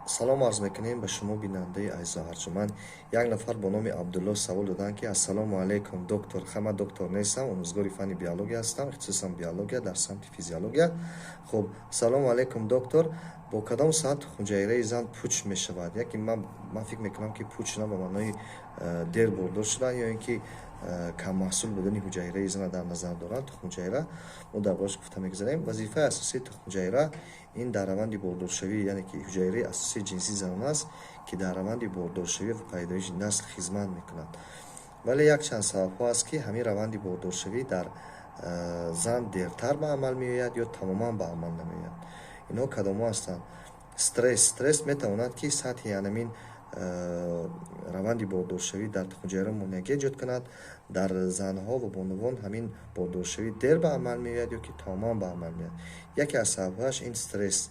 салом арз мекунем ба шумо бинандаи азизу арҷуманд. Як нафар бо номи Абдулло савол доданд ки ассалому алайкум доктор. Хама доктор нестам, омӯзгори фанни биология ҳастам, ихтисосам биология дар самти физиология. Хуб, салому алайкум доктор. Бо кадом соат тухмчаҳираи зан пуч мешавад? Яки ман фикр мекунам ки пуч на ба маънои дер бордор шудан ё ин ки каммаҳсул будани ҳуҷайраи зана дар назар доранд. тухмчаҳира мо дар борааш гуфта мегузарем. Вазифаи асосии тухмчаҳира ин дар раванди бордоршавӣ, яъне ки ҳуҷайраи асосии ҷинси занон аст, ки дар раванди бордоршавӣ ва пайдоиши насл хизмат мекунад. Вале якчанд сабабҳо аст ки ҳамин раванди бордоршавӣ дар зан дертар ба амал меояд ё тамоман ба амал намеояд. Инҳо кадомҳо ҳастанд? Стресс метавонад ки сатҳи янамин раванди бордоршавӣ дар тухмчаҳира монеагӣ эҷод кунад. Дар занҳо ва бонувон ҳамин бордоршавӣ дер ба амал меояд ё ки тамоман ба амал меояд. Яке аз сабабҳояш ин стресс.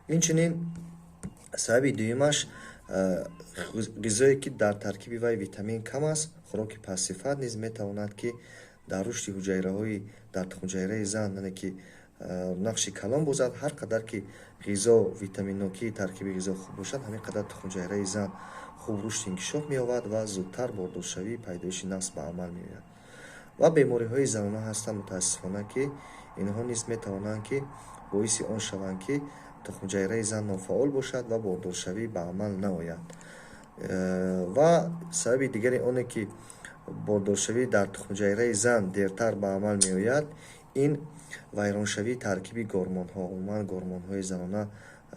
Инчунин сабаби дуюмаш ғизое ки дар таркиби вай витамин кам аст. хӯроки пастсифат низ метавонад ки дар рушди ҳуҷайраҳои дар тухмчаҳираи зан яъне ки нақши калон бозад. Ҳар қадар ки ғизо витаминнокии таркиби ғизо хуб бошад, ҳамин қадар тухмчаҳираи зан хуб рушд инкишоф меёбад ва зудтар бордоршавии пайдоиши насль ба амал меояд. Ва бемориҳои занона ҳастанд мутаассифона ки инҳо низ метавонанд ки боиси он шаванд ки тухмчаҳираи зан нофаъол бошад ва бордоршавӣ ба амал наояд. Ва сабаби дигари оне ки бордоршавӣ дар тухмчаҳираи зан дертар ба амал меояд, ин вайроншавии таркиби гормонҳо. Умуман гормонҳои занона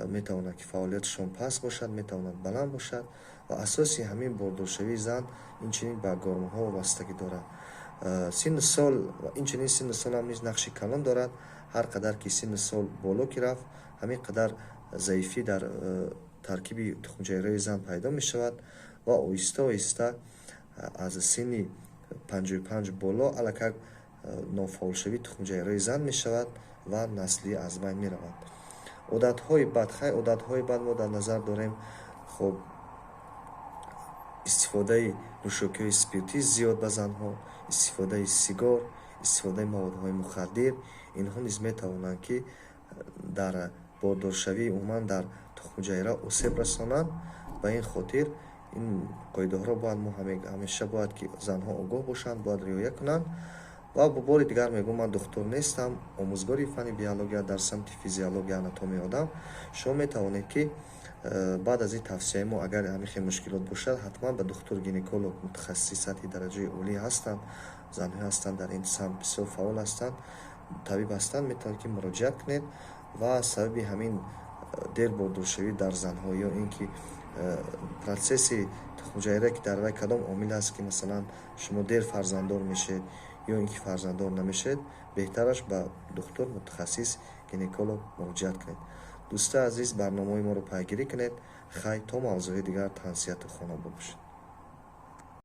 метавонад ки фаъолияташон паст бошад, метавонад баланд бошад ва асоси ҳамин бордоршавии зан инчунин ба гормонҳо вобастагӣ дорад. синну сол ва инчунин синну сол ҳам низ нақши калон дорад. ҳар қадар ки синну сол боло ки рафт, ҳамин қадар заифӣ дар таркиби тухмчаҳираи зан пайдо мешавад ва оҳиста оҳиста аз синни 55 боло аллакак нофаъолшавии тухмчаҳираи зан мешавад ва наслӣ аз байн меравад. Одатҳои бад мо дар назар дорем. хуб истифодаи нӯшокиҳои спиртӣ зиёд ба занҳо, истифодаи сигор, истифодаи маводҳои мухаддир, инҳо низ метавонанд ки дар бордоршавӣ умуман дар тухмчаҳира осеб расонанд. ба ин хотир ин қоидаҳоро бояд мо ҳамеша бояд ки занҳо огоҳ бошанд, бояд риоя кунанд. ва бо бори дигар мегӯям, ман доктор нестам, омӯзгори фанни биология дар самти физиология, анатомияи одам. шумо метавонед ки баъд аз ин тавсияи мо агар ҳамин хел мушкилот бошад, ҳатман ба духтур гинеколог мутахассиси сатҳи дараҷаи олӣ ҳастанд, занҳое ҳастанд дар ин самт бисёр фаъол ҳастанд, табиб ҳастанд, метавонед ки муроҷиат кунед ва сабаби ҳамин дер бордоршавӣ дар занҳо ё ин ки процесси тухмчаҳира ки дар вай кадом омил аст ки масалан шумо дер фарзанддор мешед ё ин ки фарзанддор намешед, беҳтараш ба духтур мутахассис гинеколог муроҷиат кунед. дӯстои азиз, барномаи моро пайгирӣ кунед. Хай, то мавзӯи дигар танҳсияту хонобод бошед.